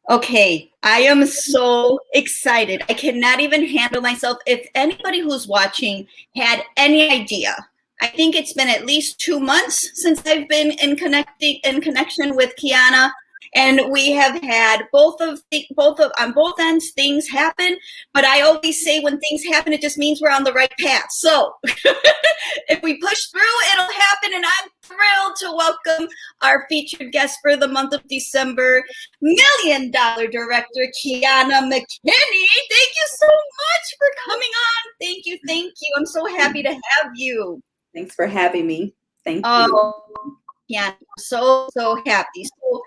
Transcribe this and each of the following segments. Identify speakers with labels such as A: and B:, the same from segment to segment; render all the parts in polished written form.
A: Okay, I am so excited. I cannot even handle myself. If anybody who's watching had any idea, I think it's been at least 2 months since I've been in connection with Kiana, and we have had both of on both ends things happen. But I always say when things happen, it just means we're on the right path. So if we push through, it'll happen, and I'm thrilled to welcome our featured guest for the month of December, $1 million director Kiana McKinnie. Thank you so much for coming on. Thank you, thank you. I'm so happy to have you.
B: Thanks for having me. Thank you.
A: Oh, yeah, I'm so happy. So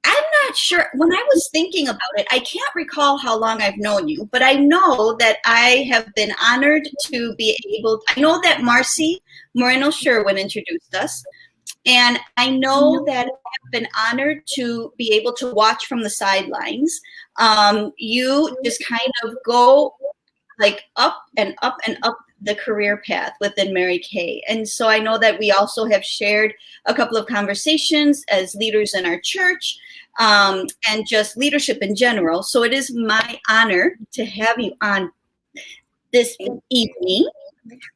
A: I'm not sure. When I was thinking about it, I can't recall how long I've known you, but I know that I have been honored to be able. I know that Marcy Moreno Sherwin introduced us, and I know that I've been honored to be able to watch from the sidelines. You just kind of go like up and up and up the career path within Mary Kay. And so I know that we also have shared a couple of conversations as leaders in our church, and just leadership in general. So it is my honor to have you on this evening.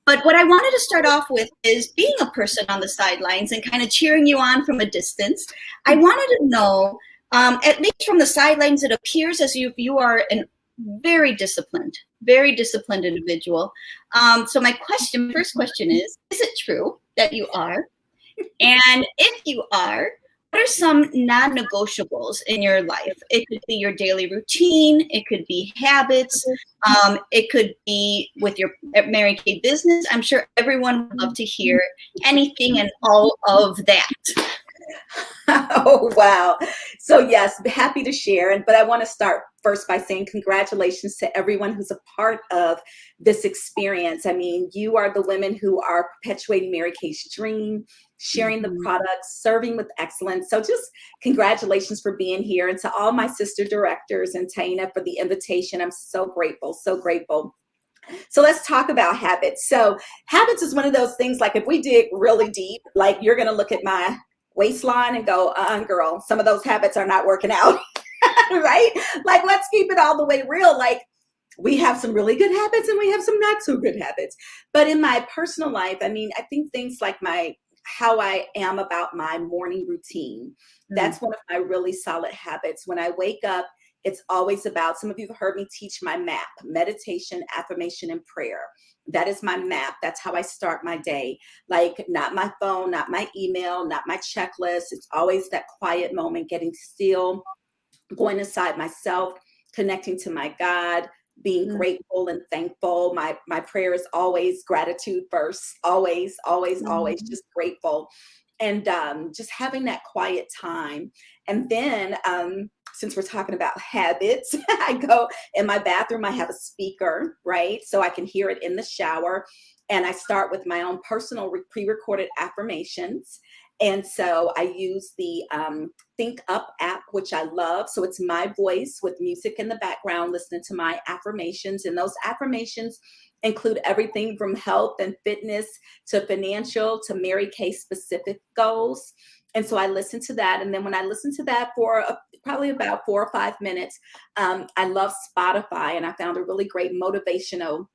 A: But what I wanted to start off with is being a person on the sidelines and kind of cheering you on from a distance. I wanted to know, at least from the sidelines, it appears as if you are an very disciplined individual. So my first question is it true that you are? And if you are, what are some non-negotiables in your life? It could be your daily routine. It could be habits. It could be with your Mary Kay business. I'm sure everyone would love to hear anything and all of that.
B: Oh, wow. So yes, happy to share. But I want to start first by saying congratulations to everyone who's a part of this experience. I mean, you are the women who are perpetuating Mary Kay's dream, sharing the products, serving with excellence. So just congratulations for being here. And to all my sister directors and Taina for the invitation. I'm so grateful, so grateful. So let's talk about habits. So habits is one of those things, like if we dig really deep, like you're going to look at my waistline and go, girl, some of those habits are not working out, right? Like, let's keep it all the way real. Like, we have some really good habits and we have some not so good habits. But in my personal life, I mean, I think things like how I am about my morning routine, that's one of my really solid habits. When I wake up, it's always about, some of you have heard me teach my MAP: meditation, affirmation, and prayer. That is my map. That's how I start my day. Like, not my phone, not my email, not my checklist. It's always that quiet moment, getting still, going inside myself, connecting to my God, being grateful and thankful. My prayer is always gratitude first. Always, always, always just grateful. And just having that quiet time. And then since we're talking about habits, I go in my bathroom, I have a speaker, right? So I can hear it in the shower. And I start with my own personal pre-recorded affirmations. And so I use the Think Up app, which I love. So it's my voice with music in the background, listening to my affirmations. And those affirmations include everything from health and fitness to financial to Mary Kay specific goals. And so I listen to that. And then when I listen to that for probably about 4 or 5 minutes, I love Spotify. And I found a really great motivational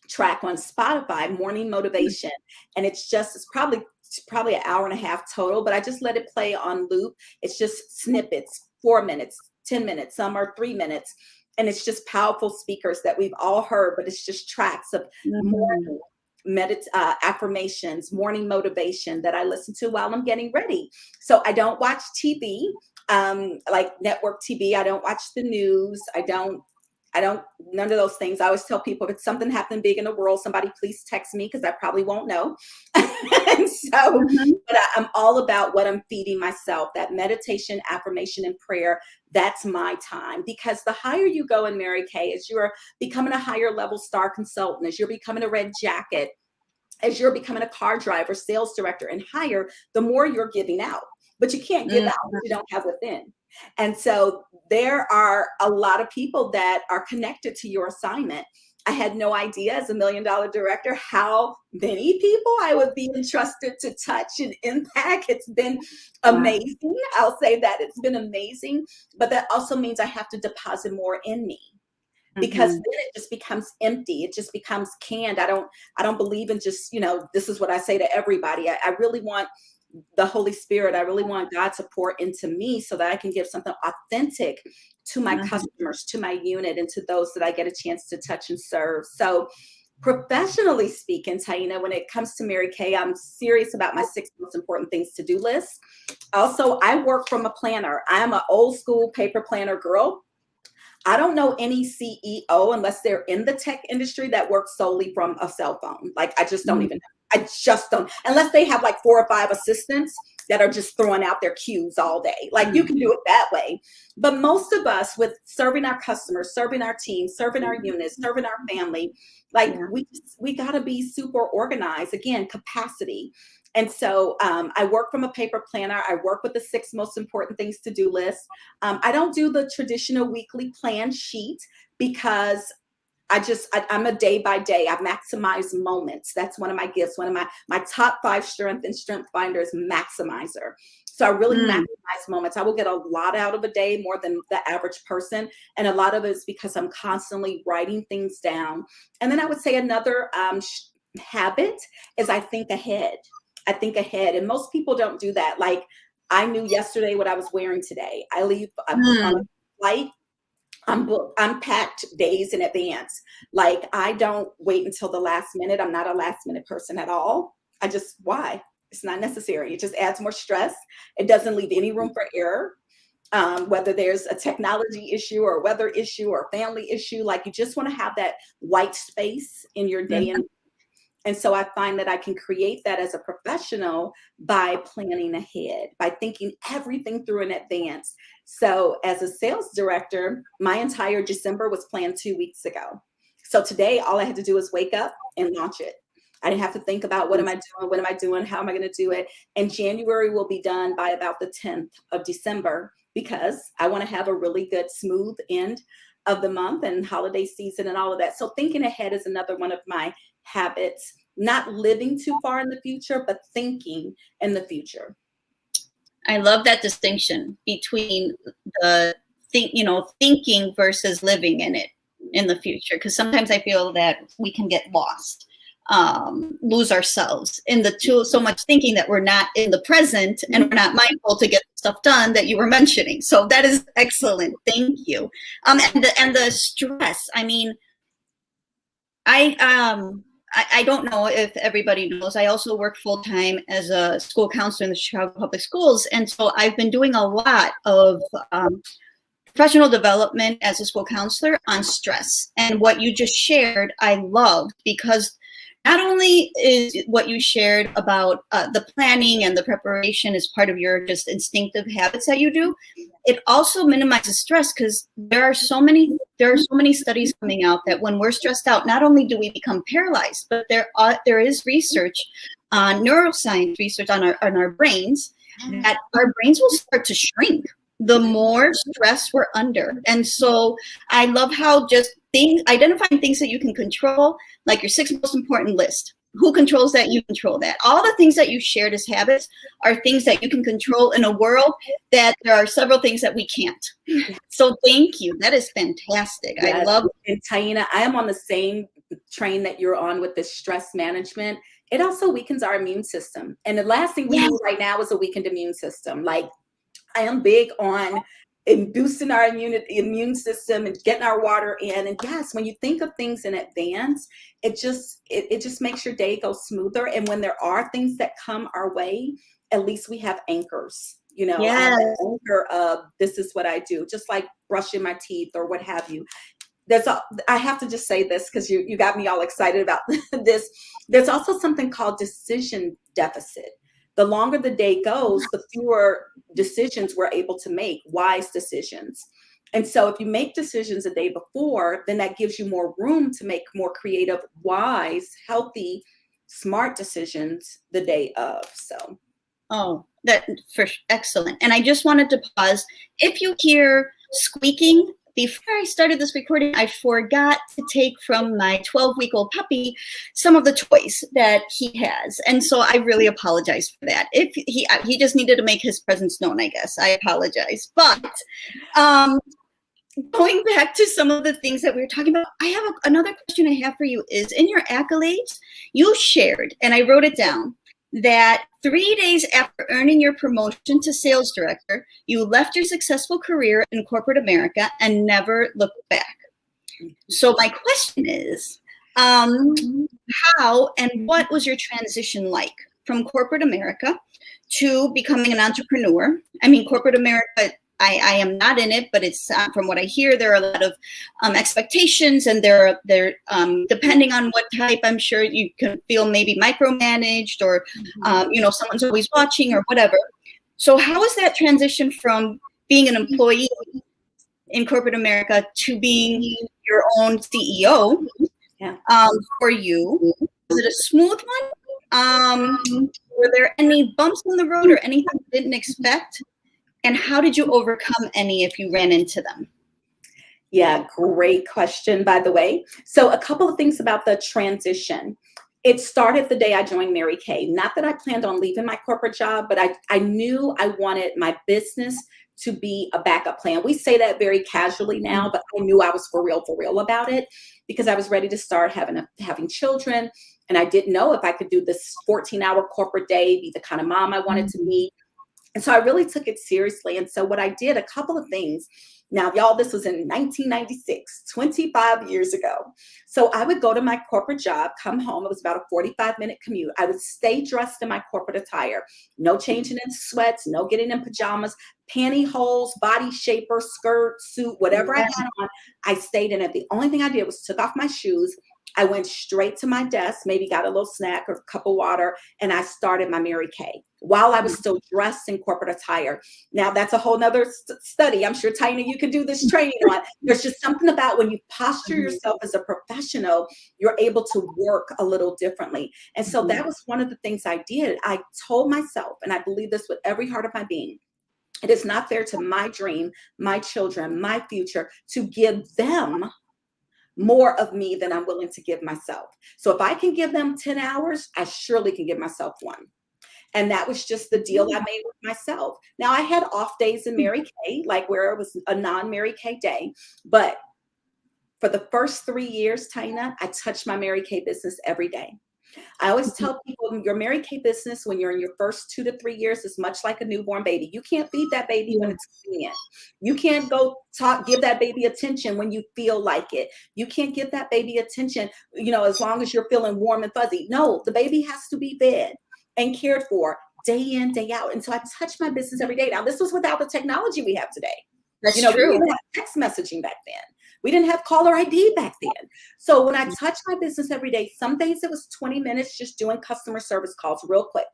B: track on Spotify, Morning Motivation. And it's probably an hour and a half total, but I just let it play on loop. It's just snippets, 4 minutes, 10 minutes, some are 3 minutes. And it's just powerful speakers that we've all heard, but it's just tracks of morning affirmations, morning motivation that I listen to while I'm getting ready. So I don't watch TV, like network TV. I don't watch the news. I don't, none of those things. I always tell people, if it's something happening big in the world, somebody please text me, because I probably won't know. And so, but I'm all about what I'm feeding myself, that meditation, affirmation, and prayer. That's my time, because the higher you go in Mary Kay, as you're becoming a higher level star consultant, as you're becoming a red jacket, as you're becoming a car driver, sales director, and higher, the more you're giving out. But you can't give out what you don't have within. And so there are a lot of people that are connected to your assignment. I had no idea as $1 million director how many people I would be entrusted to touch and impact. It's been amazing. I'll say that it's been amazing, but that also means I have to deposit more in me, because then it just becomes empty. It just becomes canned. I don't believe in just, this is what I say to everybody. I really want the Holy Spirit. I really want God to pour into me so that I can give something authentic to my customers, to my unit, and to those that I get a chance to touch and serve. So professionally speaking, Taina, when it comes to Mary Kay, I'm serious about my 6 most important things to do list. Also, I work from a planner. I'm an old school paper planner girl. I don't know any CEO, unless they're in the tech industry, that works solely from a cell phone. Like, I just don't even know. I just don't, unless they have like 4 or 5 assistants that are just throwing out their cues all day. Like, you can do it that way. But most of us, with serving our customers, serving our team, serving our units, serving our family, like we got to be super organized. Again, capacity. And so I work from a paper planner. I work with the 6 most important things to do list. I don't do the traditional weekly plan sheet, because I'm a day by day. I maximize moments. That's one of my gifts. One of my top 5 strength and strength finder is maximizer. So I really maximize moments. I will get a lot out of a day, more than the average person. And a lot of it is because I'm constantly writing things down. And then I would say another habit is I think ahead. I think ahead. And most people don't do that. Like, I knew yesterday what I was wearing today. I leave on a flight. I'm packed days in advance. Like, I don't wait until the last minute. I'm not a last minute person at all. Why? It's not necessary. It just adds more stress. It doesn't leave any room for error. Whether there's a technology issue or a weather issue or family issue, like, you just want to have that white space in your day. And so I find that I can create that as a professional by planning ahead, by thinking everything through in advance. So as a sales director, my entire December was planned 2 weeks ago. So today, all I had to do was wake up and launch it. I didn't have to think about what am I doing, how am I going to do it? And January will be done by about the 10th of December, because I want to have a really good, smooth end of the month and holiday season and all of that. So thinking ahead is another one of my habits. Not living too far in the future, but thinking in the future.
A: I love that distinction between thinking versus living in it in the future. Because sometimes I feel that we can get lost, lose ourselves in the so much thinking that we're not in the present, and we're not mindful to get stuff done that you were mentioning. So that is excellent. Thank you. And the stress. I mean, I don't know if everybody knows, I also work full-time as a school counselor in the Chicago Public Schools. And so I've been doing a lot of professional development as a school counselor on stress. And what you just shared, I loved, because not only is what you shared about the planning and the preparation is part of your just instinctive habits that you do, it also minimizes stress, because there are so many studies coming out that when we're stressed out, not only do we become paralyzed, but there is research, neuroscience research on our brains, that our brains will start to shrink the more stress we're under. And so I love how just identifying things that you can control, like your 6 most important list. Who controls that? You control that. All the things that you shared as habits are things that you can control in a world that there are several things that we can't. So thank you. That is fantastic.
B: Yes.
A: I love it.
B: And Taina, I am on the same train that you're on with this stress management. It also weakens our immune system. And the last thing we need right now is a weakened immune system. Like, I am big on boosting our immune system and getting our water in. And yes, when you think of things in advance, it just makes your day go smoother. And when there are things that come our way, at least we have anchors. I have an anchor of, this is what I do, just like brushing my teeth or what have you. I have to just say this, because you got me all excited about this. There's also something called decision deficit. The longer the day goes, the fewer decisions we're able to make, wise decisions. And so if you make decisions a day before, then that gives you more room to make more creative, wise, healthy, smart decisions the day of. So.
A: Oh, excellent. And I just wanted to pause. If you hear squeaking, before I started this recording, I forgot to take from my 12-week-old puppy some of the toys that he has. And so I really apologize for that. If he just needed to make his presence known, I guess. I apologize. But going back to some of the things that we were talking about, I have another question I have for you is, in your accolades, you shared, and I wrote it down, that 3 days after earning your promotion to sales director, you left your successful career in corporate America and never looked back. So my question is, how and what was your transition like from corporate America to becoming an entrepreneur? I mean, corporate America, I am not in it, but it's from what I hear, there are a lot of expectations, and they're depending on what type, I'm sure you can feel maybe micromanaged, or someone's always watching or whatever. So how is that transition from being an employee in corporate America to being your own CEO for you? Was it a smooth one? Were there any bumps in the road or anything you didn't expect? And how did you overcome any if you ran into them?
B: Yeah, great question, by the way. So a couple of things about the transition. It started the day I joined Mary Kay. Not that I planned on leaving my corporate job, but I knew I wanted my business to be a backup plan. We say that very casually now, but I knew I was for real about it, because I was ready to start having children. And I didn't know if I could do this 14-hour corporate day, be the kind of mom I wanted to be. And so I really took it seriously. And so what I did, a couple of things. Now, y'all, this was in 1996, 25 years ago. So I would go to my corporate job, come home. It was about a 45-minute commute. I would stay dressed in my corporate attire. No changing in sweats, no getting in pajamas, pantyhose, body shaper, skirt, suit, whatever I had on, I stayed in it. The only thing I did was took off my shoes. I went straight to my desk, maybe got a little snack or a cup of water, and I started my Mary Kay while I was still dressed in corporate attire. Now, that's a whole nother study. I'm sure, Tina, you can do this training on. There's just something about when you posture yourself as a professional, you're able to work a little differently. And so that was one of the things I did. I told myself, and I believe this with every heart of my being, it is not fair to my dream, my children, my future, to give them more of me than I'm willing to give myself. So if I can give them 10 hours, I surely can give myself 1. And that was just the deal I made with myself. Now, I had off days in Mary Kay, like where it was a non-Mary Kay day. But for the first 3 years, Tina, I touched my Mary Kay business every day. I always tell people, your Mary Kay business, when you're in your first 2 to 3 years, is much like a newborn baby. You can't feed that baby when it's convenient. You can't go give that baby attention when you feel like it. You can't give that baby attention, as long as you're feeling warm and fuzzy. No, the baby has to be fed and cared for day in, day out. And so I touched my business every day. Now, this was without the technology we have today.
A: That's true.
B: We didn't have text messaging back then. We didn't have caller ID back then. So when I touched my business every day, some days it was 20 minutes just doing customer service calls real quick.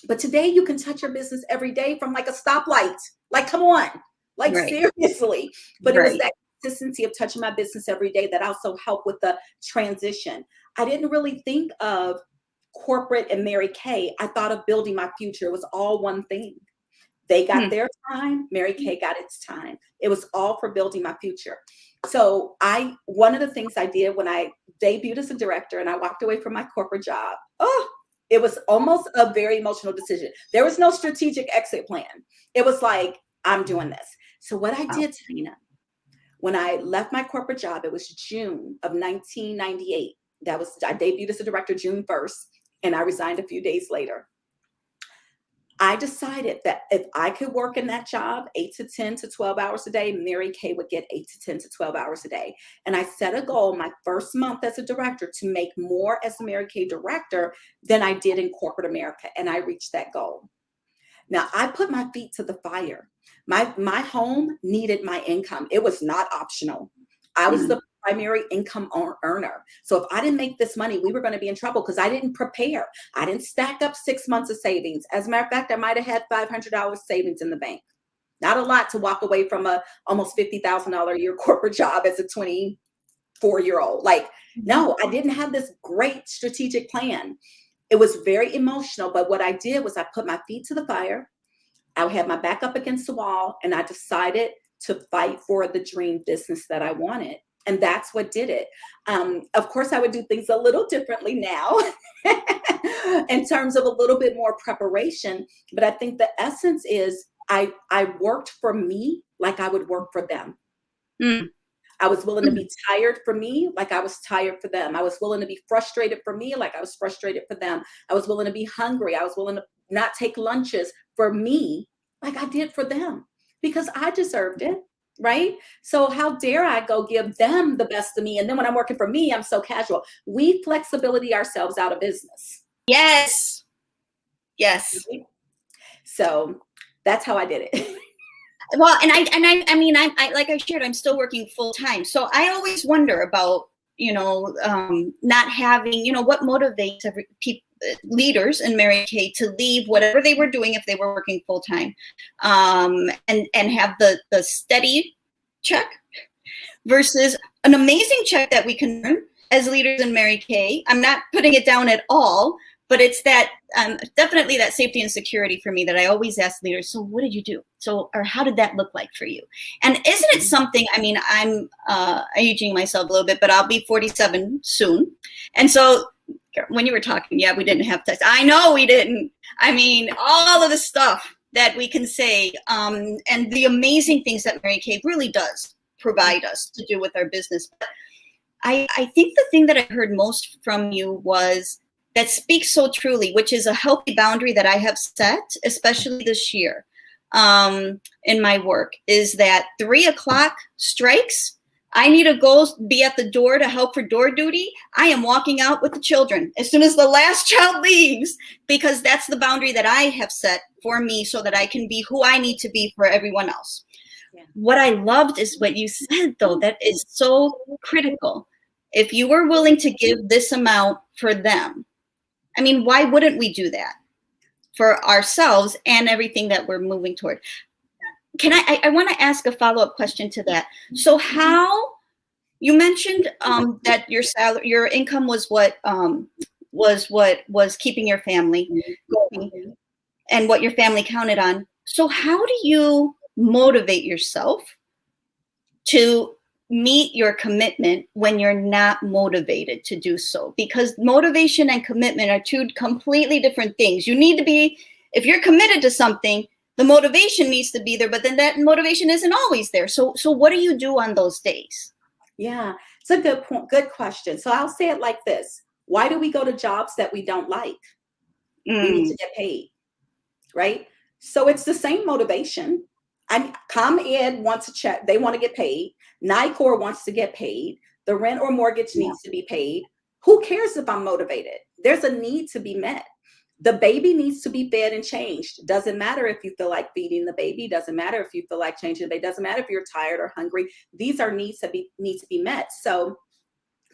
B: But today you can touch your business every day from like a stoplight. Like, come on, like seriously. But it was that consistency of touching my business every day that also helped with the transition. I didn't really think of corporate and Mary Kay. I thought of building my future. It was all one thing. They got their time. Mary Kay got its time. It was all for building my future. So one of the things I did when I debuted as a director and I walked away from my corporate job, it was almost a very emotional decision. There was no strategic exit plan. It was like, I'm doing this. So what I did, Tina, when I left my corporate job, it was June of 1998. I debuted as a director June 1st, and I resigned a few days later. I decided that if I could work in that job 8 to 10 to 12 hours a day, Mary Kay would get 8 to 10 to 12 hours a day. And I set a goal my first month as a director to make more as a Mary Kay director than I did in corporate America. And I reached that goal. Now, I put my feet to the fire. My home needed my income. It was not optional. I was the primary income earner. So if I didn't make this money, we were going to be in trouble because I didn't prepare. I didn't stack up 6 months of savings. As a matter of fact, I might have had $500 savings in the bank. Not a lot to walk away from a almost $50,000 a year corporate job as a 24-year-old. Like, no, I didn't have this great strategic plan. It was very emotional. But what I did was I put my feet to the fire. I had my back up against the wall, and I decided to fight for the dream business that I wanted. And that's what did it. Of course, I would do things a little differently now in terms of a little bit more preparation. But I think the essence is I worked for me like I would work for them.
A: Mm.
B: I was willing to be tired for me like I was tired for them. I was willing to be frustrated for me like I was frustrated for them. I was willing to be hungry. I was willing to not take lunches for me like I did for them because I deserved it. Right? So how dare I go give them the best of me? And then when I'm working for me, I'm so casual. We flexibility ourselves out of business.
A: Yes. Yes.
B: So that's how I did it.
A: Well, and I mean, I like I shared, I'm still working full time. So I always wonder about, not having, what motivates leaders in Mary Kay to leave whatever they were doing if they were working full time, and have the steady check versus an amazing check that we can earn as leaders in Mary Kay. I'm not putting it down at all, but it's that definitely that safety and security for me that I always ask leaders. So what did you do? So, or how did that look like for you? And isn't it something? I mean, I'm aging myself a little bit, but I'll be 47 soon, and so. When you were talking, yeah, we didn't have text. I know we didn't. I mean, all of the stuff that we can say, and the amazing things that Mary Kay really does provide us to do with our business. But I think the thing that I heard most from you was that speaks so truly, which is a healthy boundary that I have set, especially this year, in my work, is that 3:00 strikes. I need to go be at the door to help for door duty. I am walking out with the children as soon as the last child leaves, because that's the boundary that I have set for me so that I can be who I need to be for everyone else. Yeah. What I loved is what you said, though, that is so critical. If you were willing to give this amount for them, I mean, why wouldn't we do that for ourselves and everything that we're moving toward? Can I want to ask a follow-up question to that. So how, you mentioned that your income was what was keeping your family going and what your family counted on. So how do you motivate yourself to meet your commitment when you're not motivated to do so? Because motivation and commitment are two completely different things. You need to be, if you're committed to something, the motivation needs to be there, but then that motivation isn't always there. So what do you do on those days?
B: Yeah, it's a good point. Good question. So I'll say it like this. Why do we go to jobs that we don't like? We need to get paid, right? So it's the same motivation. ComEd wants a check. They want to get paid. NICOR wants to get paid. The rent or mortgage needs to be paid. Who cares if I'm motivated? There's a need to be met. The baby needs to be fed and changed. Doesn't matter if you feel like feeding the baby. Doesn't matter if you feel like changing the baby. Doesn't matter if you're tired or hungry. These are needs to be met. So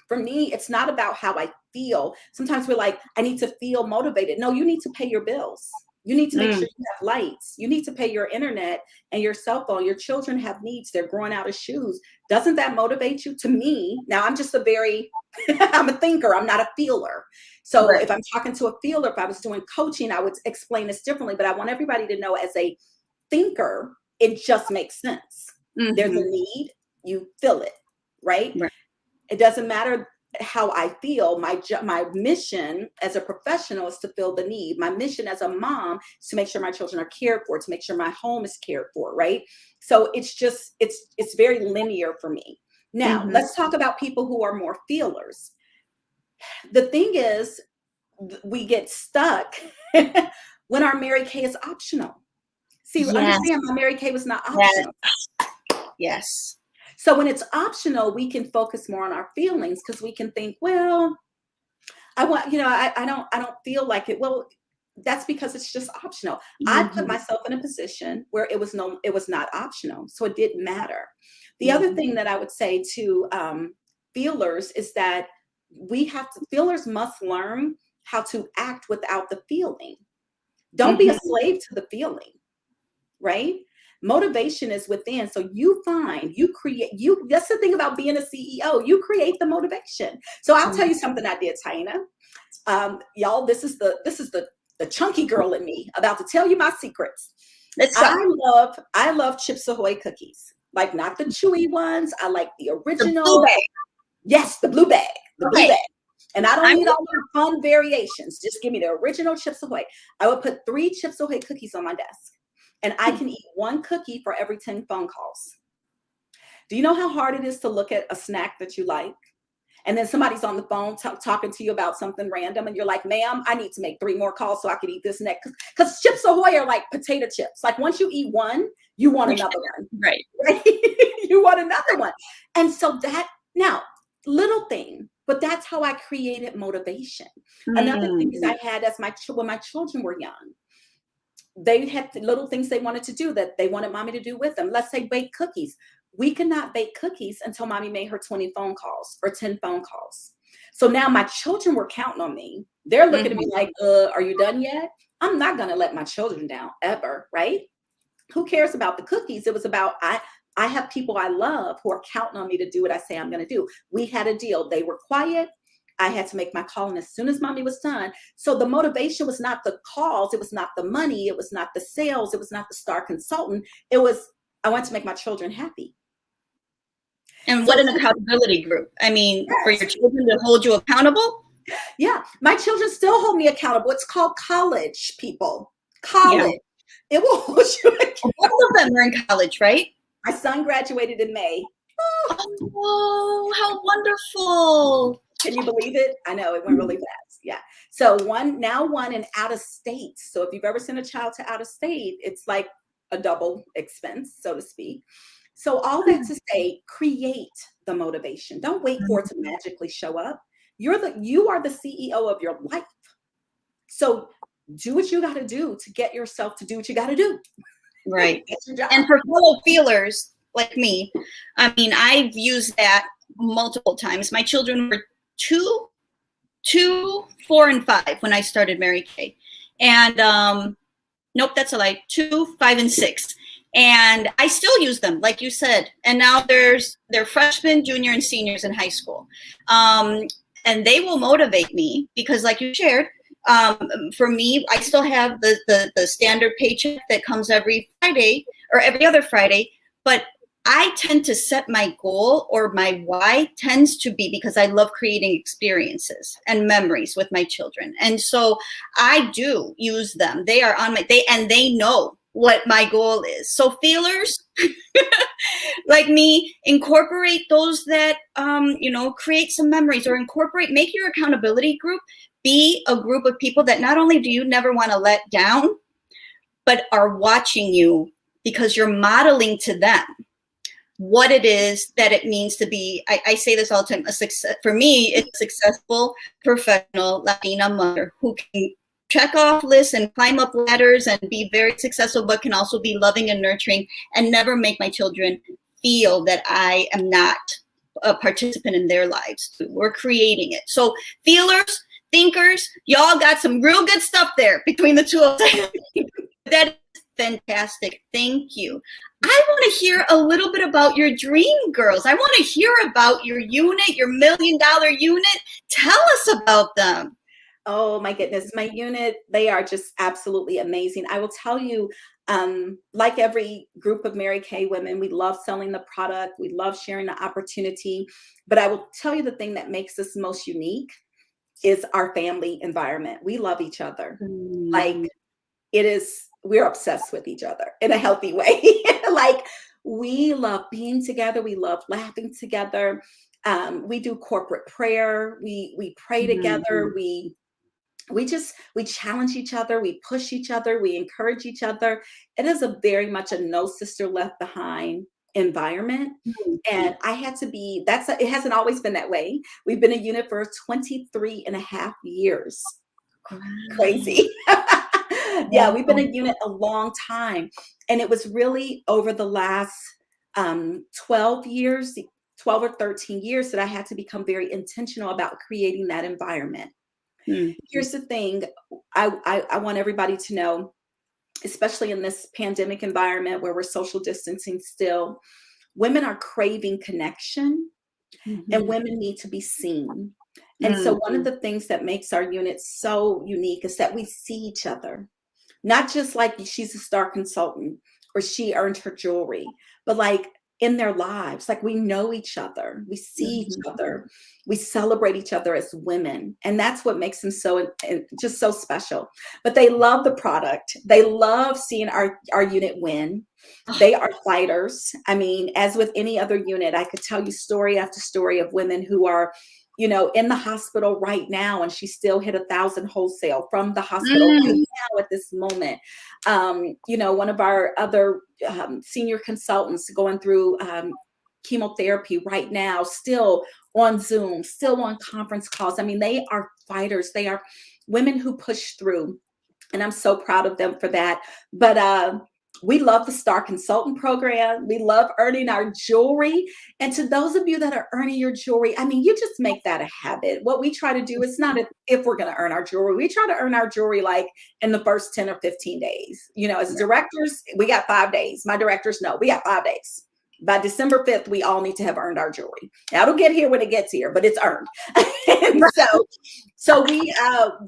B: for me, it's not about how I feel. Sometimes we're like, I need to feel motivated. No, you need to pay your bills. You need to make sure you have lights. You need to pay your internet and your cell phone. Your children have needs. They're growing out of shoes. Doesn't that motivate you? To me, now I'm just I'm a thinker. I'm not a feeler. So if I'm talking to a feeler, if I was doing coaching, I would explain this differently. But I want everybody to know, as a thinker, it just makes sense. There's a need. You feel it, right? It doesn't matter how I feel. My mission as a professional is to fill the need. My mission as a mom is to make sure my children are cared for, to make sure my home is cared for, right? So it's just, it's very linear for me. Now, let's talk about people who are more feelers. The thing is, we get stuck when our Mary Kay is optional. See, understand, my Mary Kay was not optional.
A: Yes.
B: So when it's optional, we can focus more on our feelings, because we can think, well, I don't feel like it. Well, that's because it's just optional. I put myself in a position where it was not optional. So it didn't matter. The other thing that I would say to feelers is that feelers must learn how to act without the feeling. Don't be a slave to the feeling, right? Motivation is within. So that's the thing about being a CEO. You create the motivation. So I'll tell you something I did, Taina. Y'all, this is the chunky girl in me about to tell you my secrets. I love Chips Ahoy cookies. like not the chewy ones. I like the
A: The blue
B: original.
A: bag.
B: Yes, the blue bag, the blue
A: Okay.
B: bag. And I don't
A: I'm
B: need all your fun variations. Just give me the original Chips Ahoy. I would put 3 Chips Ahoy cookies on my desk, and I can eat 1 cookie for every 10 phone calls. Do you know how hard it is to look at a snack that you like? And then somebody's on the phone talking to you about something random, and you're like, ma'am, I need to make 3 more calls so I can eat this next. Because Chips Ahoy are like potato chips. Like once you eat one, you want another one.
A: right.
B: Right? You want another one. And so that, now, little thing, but that's how I created motivation. Another thing is I had when my children were young, they had little things they wanted to do that they wanted mommy to do with them. Let's say bake cookies. We could not bake cookies until mommy made her 20 phone calls or 10 phone calls. So now my children were counting on me. They're looking at me like, are you done yet? I'm not going to let my children down ever, right? Who cares about the cookies? It was about, I have people I love who are counting on me to do what I say I'm going to do. We had a deal. They were quiet. I had to make my call, and as soon as mommy was done. So the motivation was not the calls. It was not the money. It was not the sales. It was not the star consultant. It was, I want to make my children happy.
A: And what an accountability group. I mean, yes. For your children to hold you accountable.
B: Yeah, my children still hold me accountable. It's called college, people. College. Yeah. It will hold you accountable.
A: Both of them are in college, right?
B: My son graduated in May.
A: Oh, how wonderful.
B: Can you believe it? I know, it went really fast. Yeah. So one in out of state. So if you've ever sent a child to out of state, it's like a double expense, so to speak. So all that to say, create the motivation. Don't wait for it to magically show up. You are the CEO of your life. So do what you got to do to get yourself to do what you got to do.
A: Right. And for fellow feelers like me, I mean, I've used that multiple times. My children were 2, 4, and 5 when I started Mary Kay. And nope, that's a lie. 2, 5, and 6. And I still use them, like you said. And now they're freshmen, junior, and seniors in high school. And they will motivate me because, like you shared, for me, I still have the standard paycheck that comes every Friday or every other Friday. But I tend to set my goal, or my why tends to be because I love creating experiences and memories with my children. And so I do use them. They are on and they know what my goal is. So feelers like me, incorporate those that, create some memories, or make your accountability group be a group of people that not only do you never want to let down, but are watching you because you're modeling to them what it is that it means to be, I say this all the time, for me, it's a successful, professional Latina mother who can check off lists and climb up ladders and be very successful, but can also be loving and nurturing and never make my children feel that I am not a participant in their lives. We're creating it. So feelers, thinkers, y'all got some real good stuff there between the two of them. That is fantastic. Thank you. I want to hear a little bit about your dream girls. I want to hear about your unit, your $1 million unit. Tell us about them.
B: Oh my goodness, my unit, they are just absolutely amazing. I will tell you, like every group of Mary Kay women, we love selling the product. We love sharing the opportunity. But I will tell you the thing that makes us most unique is our family environment. We love each other. Like we're obsessed with each other in a healthy way. Like we love being together. We love laughing together. We do corporate prayer. We pray together. We challenge each other. We push each other. We encourage each other. It is very much a no sister left behind environment. And I had to be, it hasn't always been that way. We've been a unit for 23 and a half years. Crazy. Yeah, we've been a unit a long time. And it was really over the last 12 or 13 years that I had to become very intentional about creating that environment. Here's the thing. I want everybody to know, especially in this pandemic environment where we're social distancing still, women are craving connection and women need to be seen. And so one of the things that makes our unit so unique is that we see each other, not just like she's a star consultant or she earned her jewelry, but like in their lives. Like we know each other, we see each
A: Mhm.
B: other, we celebrate each other as women. And that's what makes them so just so special. But they love the product. They love seeing our unit win.
A: Oh,
B: They are fighters. I mean, as with any other unit, I could tell you story after story of women who are, in the hospital right now, and she still hit 1,000 wholesale from the hospital right
A: mm,
B: now at this moment. One of our other senior consultants going through chemotherapy right now, still on Zoom, still on conference calls. I mean, they are fighters. They are women who push through, and I'm so proud of them for that. But we love the Star Consultant Program. We love earning our jewelry. And to those of you that are earning your jewelry, I mean, you just make that a habit. What we try to do is not if we're going to earn our jewelry. We try to earn our jewelry like in the first 10 or 15 days. As directors, we got 5 days. My directors know we got 5 days. By December 5th, we all need to have earned our jewelry. Now, it'll get here when it gets here, but it's earned. And so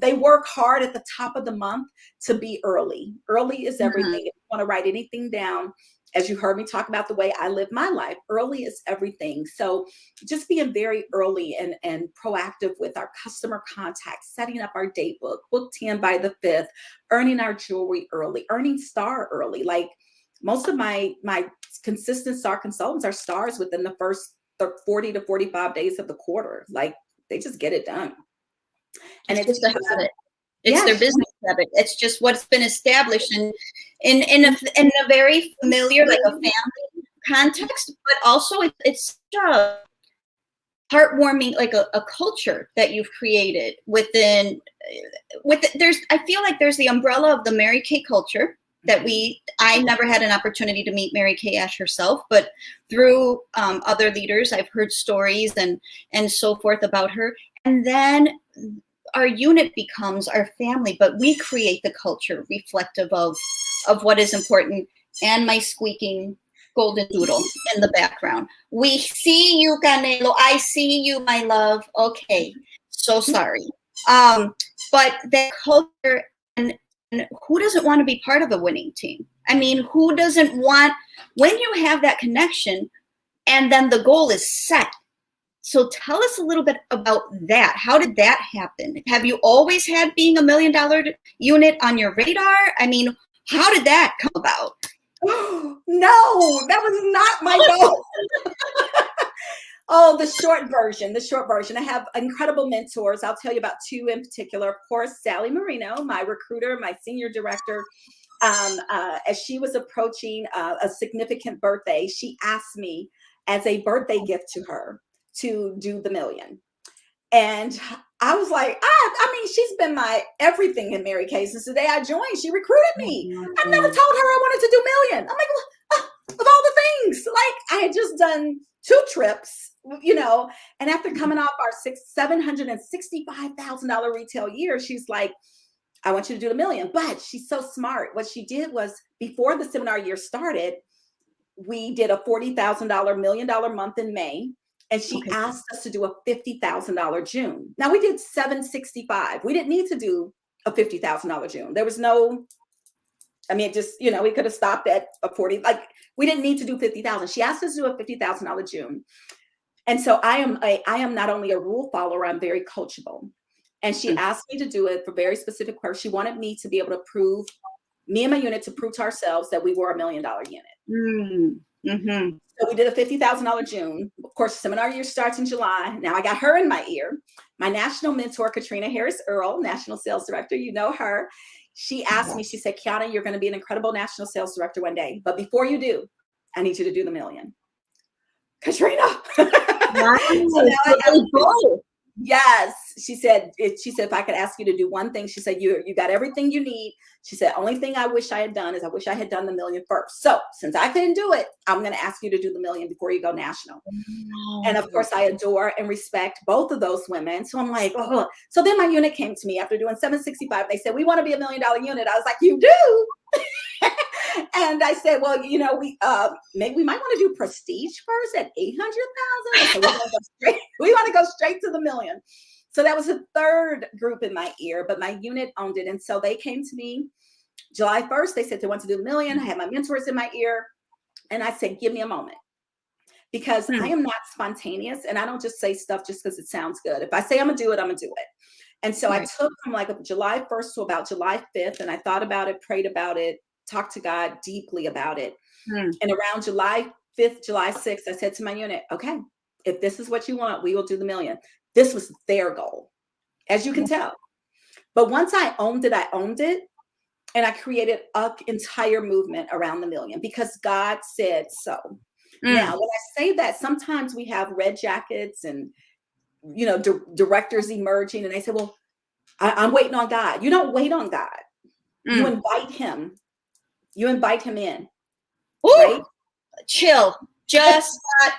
B: they work hard at the top of the month to be early. Early is everything.
A: mhm.
B: If you want to write anything down, as you heard me talk about the way I live my life, early is everything. So just being very early and proactive with our customer contacts, setting up our date book, book 10 by the 5th, earning our jewelry early, earning star early. Like most of my consistent star consultants are stars within the first 40 to 45 days of the quarter. Like they just get it done. And
A: It's
B: it's
A: just a
B: just,
A: habit. It's
B: yeah,
A: their business habit. It's just what's been established in a very familiar, like a family context, but also it's a heartwarming, like a culture that you've created there's, I feel like there's the umbrella of the Mary Kay culture that I never had an opportunity to meet Mary Kay Ash herself, but through other leaders, I've heard stories and so forth about her. And then our unit becomes our family, but we create the culture reflective of what is important. And my squeaking golden doodle in the background. We see you, Canelo. I see you, my love. Okay, so sorry. But that culture, and who doesn't want to be part of a winning team? I mean, who doesn't want, when you have that connection and then the goal is set? So tell us a little bit about that. How did that happen? Have you always had being $1 million unit on your radar? I mean, how did that come about?
B: No, that was not my goal. Oh, the short version. I have incredible mentors. I'll tell you about 2 in particular. Of course, Sally Marino, my recruiter, my senior director. As she was approaching a significant birthday, she asked me as a birthday gift to her to do the million. And I was like, I mean, she's been my everything in Mary Kay since the day I joined. She recruited me. I never told her I wanted to do million. I'm like, of all the things, like I had just done 2 trips, and after coming off our $765,000 retail year, she's like, I want you to do the million. But she's so smart. What she did was before the seminar year started, we did a $40,000 $1 million month in May. And she
A: Okay.
B: asked us to do a $50,000 June. Now we did 765. We didn't need to do a $50,000 June. There was no, I mean, just, we could have stopped at a 40, like we didn't need to do 50,000. She asked us to do a $50,000 June. And so I am not only a rule follower, I'm very coachable. And she asked me to do it for very specific purpose. She wanted me to be able to prove, me and my unit to prove to ourselves that we were $1 million unit.
A: Mm-hmm.
B: So we did a $50,000 June. Of course, seminar year starts in July. Now I got her in my ear. My national mentor, Katrina Harris Earl, national sales director, you know her. She asked me, she said, Kiana, you're going to be an incredible national sales director one day. But before you do, I need you to do the million. Katrina.
A: Wow.
B: So now I have, yes, she said, if I could ask you to do one thing, she said, you got everything you need. She said, only thing I wish I had done is I wish I had done the million first. So since I couldn't do it, I'm going to ask you to do the million before you go national.
A: Wow.
B: And of course, I adore and respect both of those women. So I'm like, oh. So then my unit came to me after doing 765. They said, we want to be $1 million unit. I was like, you do? And I said, well, maybe we might want to do prestige first at 800,000. So we want to go straight to the million. So that was the 3rd group in my ear, but my unit owned it. And so they came to me July 1st. They said they want to do the million. I had my mentors in my ear. And I said, give me a moment. because I am not spontaneous, and I don't just say stuff just because it sounds good. If I say I'm gonna do it, I'm gonna do it. And so I took from like July 1st to about July 5th, and I thought about it, prayed about it, talked to God deeply about it. And around July 5th, July 6th, I said to my unit, okay, if this is what you want, we will do the million. This was their goal, as you can tell. But once I owned it, and I created an entire movement around the million because God said so. Now, when I say that, sometimes we have red jackets and, you know, directors emerging, and they say, well, I'm waiting on God. You don't wait on God. You invite him. You invite him in.
A: Ooh,
B: right?
A: Chill. Just, I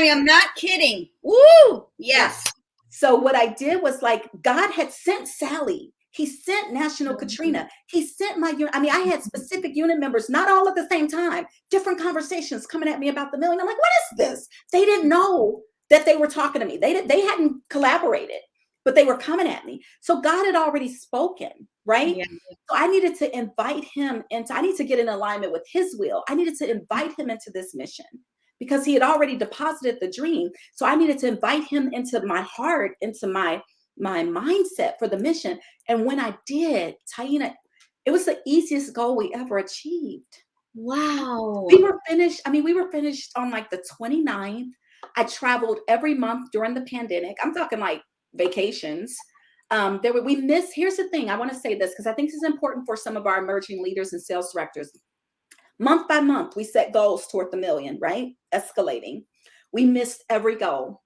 A: am not kidding. Woo, yes.
B: So what I did was, like, God had sent Sally. He sent National Katrina. He sent my unit. I mean, I had specific unit members, not all at the same time, different conversations coming at me about the million. I'm like, what is this? They didn't know that they were talking to me. They hadn't collaborated, but they were coming at me. So God had already spoken, right? Yeah. So I needed to invite him into, I need to get in alignment with his will. I needed to invite him into this mission because he had already deposited the dream. So I needed to invite him into my heart, into my mindset for the mission. And when I did, Taina, it was the easiest goal we ever achieved.
A: Wow.
B: We were finished. I mean, we were finished on like the 29th. I traveled every month during the pandemic. I'm talking like vacations. Here's the thing. I want to say this because I think this is important for some of our emerging leaders and sales directors. Month by month, we set goals toward the million, right? Escalating. We missed every goal.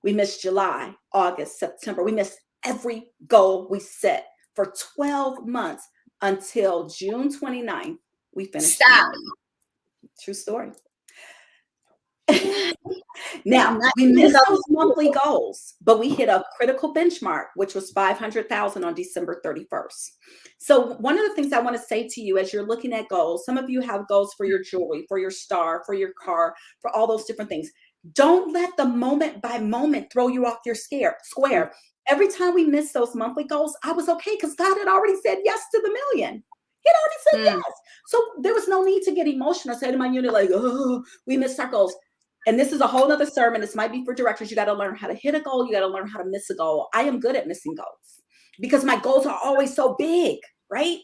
B: We missed July, August, September. We missed every goal we set for 12 months until June 29th. We finished.
A: Stop.
B: True story. Now, we missed those monthly goals, but we hit a critical benchmark, which was 500,000 on December 31st. So one of the things I want to say to you as you're looking at goals, some of you have goals for your jewelry, for your star, for your car, for all those different things. Don't let the moment by moment throw you off your square. Every time we missed those monthly goals, I was okay because God had already said yes to the million. He had already said yes. So there was no need to get emotional. I said to my unit, like, oh, we missed our goals. And this is a whole other sermon. This might be for directors. You got to learn how to hit a goal. You got to learn how to miss a goal. I am good at missing goals because my goals are always so big, right?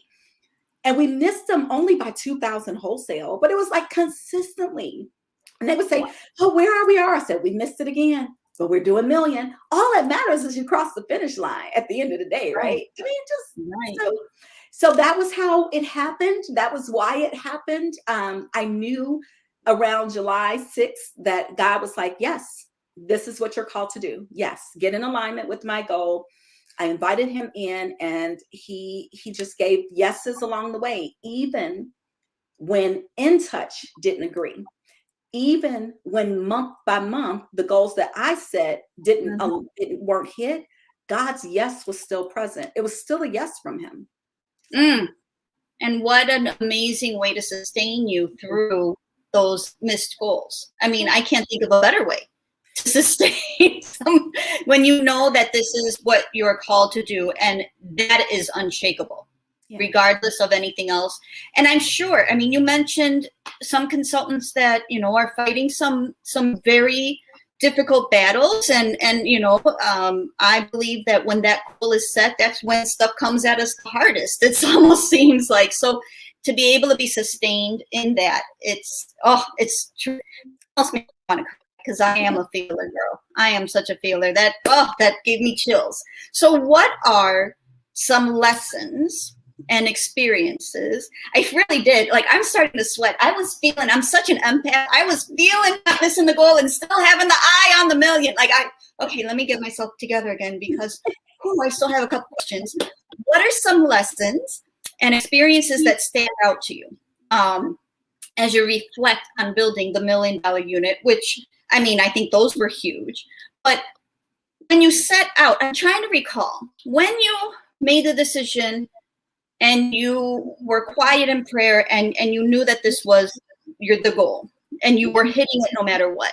B: And we missed them only by 2,000 wholesale, but it was like consistently. And they would say, oh, where we are? I said, we missed it again, but we're doing million. All that matters is you cross the finish line at the end of the day, right? I mean, so that was how it happened. That was why it happened. I knew around July 6th that God was like, yes, this is what you're called to do. Yes, get in alignment with my goal. I invited him in, and he just gave yeses along the way, even when In Touch didn't agree. Even when month by month, the goals that I set weren't hit, God's yes was still present. It was still a yes from him.
A: And what an amazing way to sustain you through those missed goals. I mean, I can't think of a better way to sustain when you know that this is what you're called to do, and that is unshakable. Regardless of anything else. And I'm sure, I mean, you mentioned some consultants that, you know, are fighting some very difficult battles. And you know, I believe that when that goal is set, that's when stuff comes at us the hardest. It almost seems like. So to be able to be sustained in that, it's true. It almost makes me want to cry because I am a feeler girl. I am such a feeler that gave me chills. So what are some lessons and experiences? I really did. Like, I'm starting to sweat. I'm such an empath. I was feeling not missing the goal and still having the eye on the million. Like, okay, let me get myself together again because I still have a couple questions. What are some lessons and experiences that stand out to you as you reflect on building the $1 million unit, which, I mean, I think those were huge. But when you set out, I'm trying to recall, when you made the decision and you were quiet in prayer and you knew that this was the goal and you were hitting it no matter what.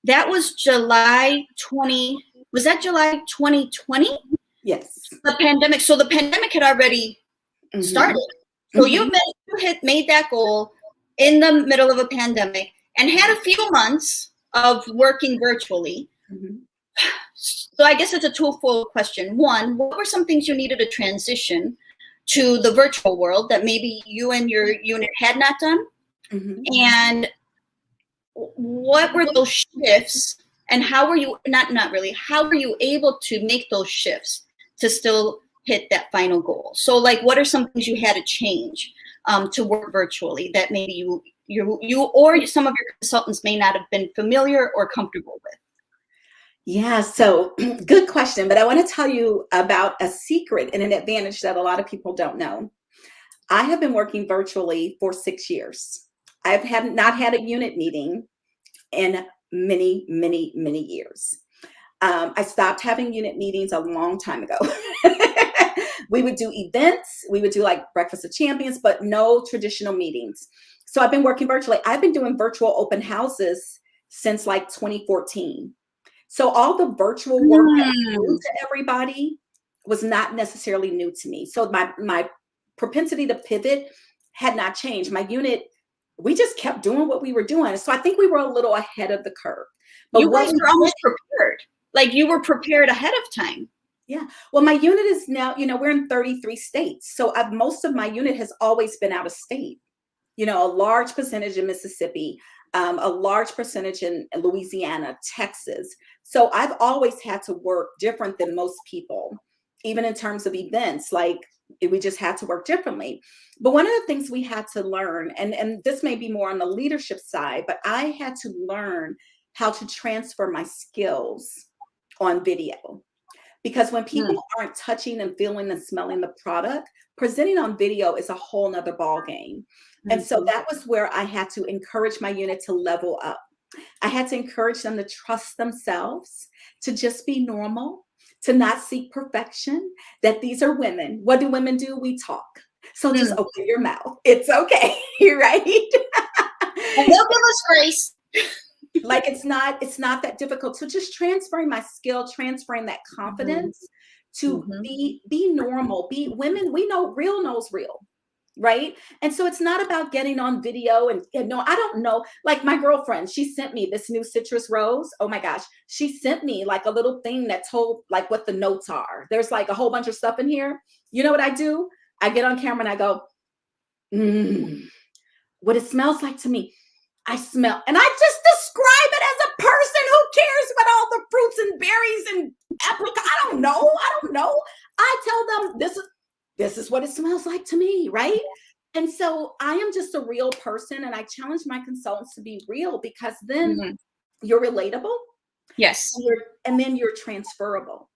A: That was July 2020?
B: Yes.
A: The pandemic. So the pandemic had already started. So you made that goal in the middle of a pandemic and had a few months of working virtually.
B: Mm-hmm.
A: So I guess it's a twofold question. One, what were some things you needed to transition to the virtual world that maybe you and your unit had not done?
B: Mm-hmm.
A: And what were those shifts, and how were you, not really, how were you able to make those shifts to still hit that final goal? So like, what are some things you had to change to work virtually that maybe you or some of your consultants may not have been familiar or comfortable with?
B: Yeah, so good question. But I want to tell you about a secret and an advantage that a lot of people don't know. I have been working virtually for 6 years. I've not had a unit meeting in many, many, many years. I stopped having unit meetings a long time ago. We would do events, we would do like Breakfast of Champions, but no traditional meetings. So I've been working virtually. I've been doing virtual open houses since like 2014. So all the virtual work that was new to everybody was not necessarily new to me. So my propensity to pivot had not changed. My unit, we just kept doing what we were doing. So I think we were a little ahead of the curve. But
A: you guys were almost prepared. Like you were prepared ahead of time.
B: Yeah. Well, my unit is now, we're in 33 states. So most of my unit has always been out of state. A large percentage in Mississippi, a large percentage in Louisiana, Texas. So I've always had to work different than most people, even in terms of events. Like we just had to work differently. But one of the things we had to learn, and this may be more on the leadership side, but I had to learn how to transfer my skills on video. Because when people aren't touching and feeling and smelling the product, presenting on video is a whole nother ball game. And so that was where I had to encourage my unit to level up. I had to encourage them to trust themselves, to just be normal, to not seek perfection, that these are women. What do women do? We talk. So just open your mouth. It's okay, right?
A: And they'll give us grace.
B: Like it's not that difficult. So just transferring my skill, transferring that confidence to be normal, be women. We know real knows real, right? And so it's not about getting on video and no, I don't know. Like my girlfriend, she sent me this new citrus rose. Oh my gosh. She sent me like a little thing that told like what the notes are. There's like a whole bunch of stuff in here. You know what I do? I get on camera and I go, what it smells like to me. I smell, and I just describe it as a person. Who cares what all the fruits and berries and apricot? I don't know. I tell them this is what it smells like to me, right? And so I am just a real person, and I challenge my consultants to be real, because then you're relatable.
A: Yes.
B: And then you're transferable.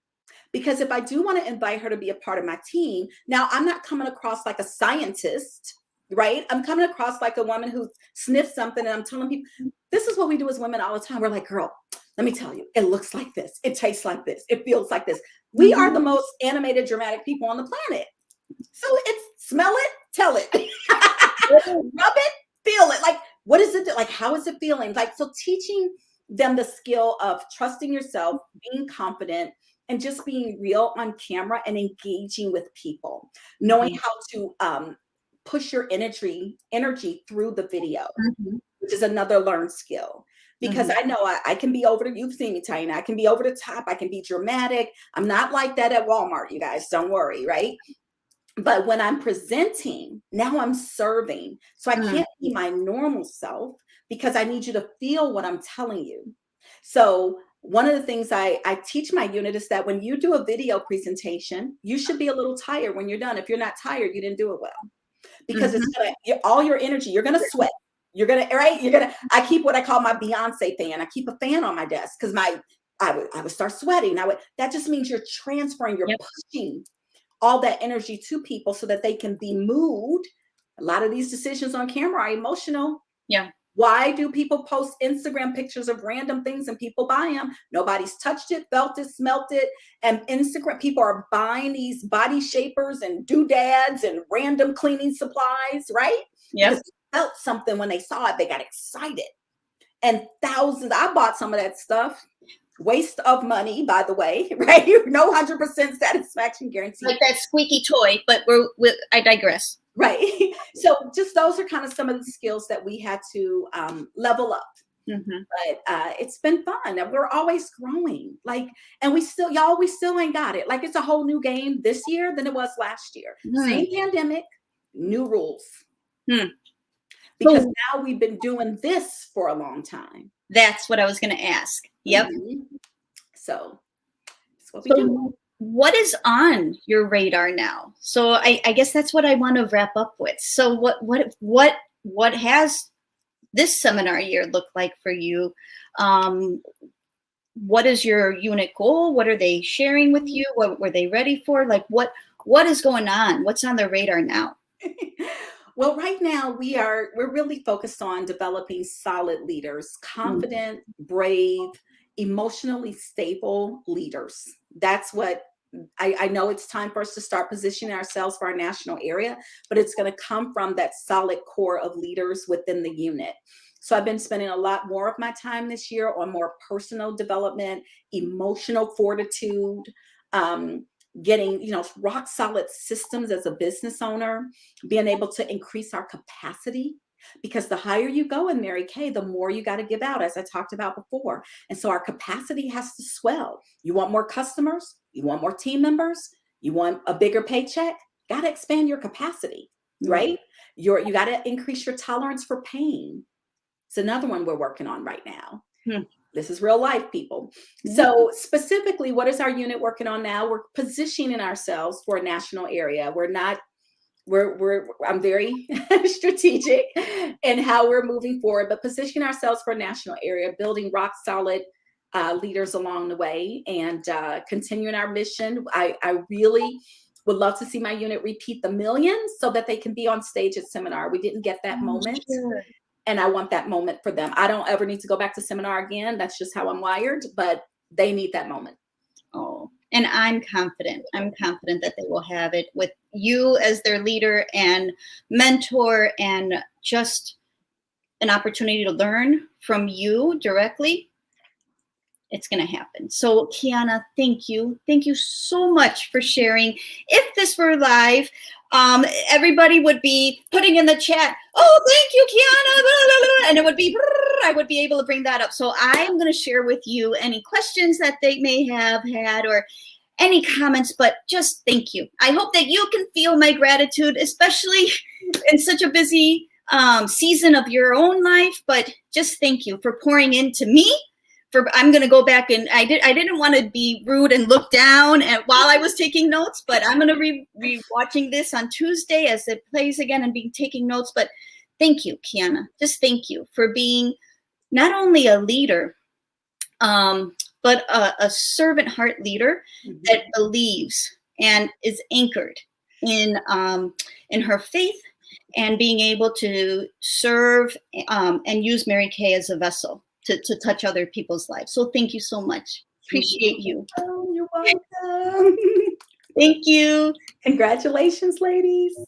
B: Because if I do want to invite her to be a part of my team, now I'm not coming across like a scientist, right? I'm coming across like a woman who sniffs something, and I'm telling people, this is what we do as women all the time. We're like, girl, let me tell you, it looks like this. It tastes like this. It feels like this. We are the most animated, dramatic people on the planet. So it's smell it, tell it, rub it, feel it. Like, what is it? Like, how is it feeling? Like, so teaching them the skill of trusting yourself, being confident, and just being real on camera and engaging with people, knowing how to push your energy through the video, which is another learned skill. Because I know I can be over the, you've seen me, Tina, I can be over the top. I can be dramatic. I'm not like that at Walmart, you guys, don't worry, right? But when I'm presenting, now I'm serving. So I can't be my normal self, because I need you to feel what I'm telling you. So one of the things I teach my unit is that when you do a video presentation, you should be a little tired when you're done. If you're not tired, you didn't do it well. Because it's gonna, all your energy, you're gonna sweat. You're gonna, right? I keep what I call my Beyonce fan. I keep a fan on my desk, because I would start sweating. That just means you're transferring, you're pushing all that energy to people so that they can be moved. A lot of these decisions on camera are emotional.
A: Yeah.
B: Why do people post Instagram pictures of random things and people buy them? Nobody's touched it, felt it, smelt it. And Instagram, people are buying these body shapers and doodads and random cleaning supplies, right?
A: Yeah.
B: Because they felt something when they saw it, they got excited. And thousands, I bought some of that stuff. Waste of money, by the way, right? No 100% satisfaction guarantee.
A: Like that squeaky toy, but I digress.
B: Right. So just those are kind of some of the skills that we had to level up. But it's been fun. We're always growing. Like, and we still ain't got it. Like, it's a whole new game this year than it was last year. Same pandemic, new rules. Because now we've been doing this for a long time.
A: That's what I was going to ask. Yep.
B: So that's what we do.
A: What is on your radar now? So I guess that's what I want to wrap up with. So what has this seminar year look like for you? What is your unit goal? What are they sharing with you? What were they ready for? Like what is going on? What's on their radar now?
B: Well, right now we're really focused on developing solid leaders, confident, brave, emotionally stable leaders. That's what I know. It's time for us to start positioning ourselves for our national area, but it's going to come from that solid core of leaders within the unit. So I've been spending a lot more of my time this year on more personal development, emotional fortitude, getting, rock solid systems as a business owner, being able to increase our capacity. Because the higher you go in Mary Kay, the more you got to give out, as I talked about before. And so our capacity has to swell. You want more customers? You want more team members? You want a bigger paycheck? Got to expand your capacity, right? You got to increase your tolerance for pain. It's another one we're working on right now. This is real life, people. So specifically, what is our unit working on now? We're positioning ourselves for a national area. I'm very strategic in how we're moving forward, but positioning ourselves for a national area, building rock solid leaders along the way, and continuing our mission. I really would love to see my unit repeat the millions so that they can be on stage at seminar. We didn't get that moment. And I want that moment for them. I don't ever need to go back to seminar again. That's just how I'm wired, but they need that moment.
A: Oh, and I'm confident that they will have it with you as their leader and mentor, and just an opportunity to learn from you directly. It's going to happen. So Kijuana, thank you. Thank you so much for sharing. If this were live, everybody would be putting in the chat, oh, thank you, Kijuana, blah, blah, blah, and it would be, I would be able to bring that up. So I am going to share with you any questions that they may have had or any comments, but just thank you. I hope that you can feel my gratitude, especially in such a busy season of your own life, but just thank you for pouring into me. I'm going to go back, and I didn't want to be rude and look down while I was taking notes, but I'm going to be watching this on Tuesday as it plays again and be taking notes. But thank you, Kijuana. Just thank you for being not only a leader, but a servant heart leader that believes and is anchored in her faith and being able to serve and use Mary Kay as a vessel to touch other people's lives. So thank you so much. Appreciate you.
B: Oh, you're welcome.
A: Thank you.
B: Congratulations, ladies.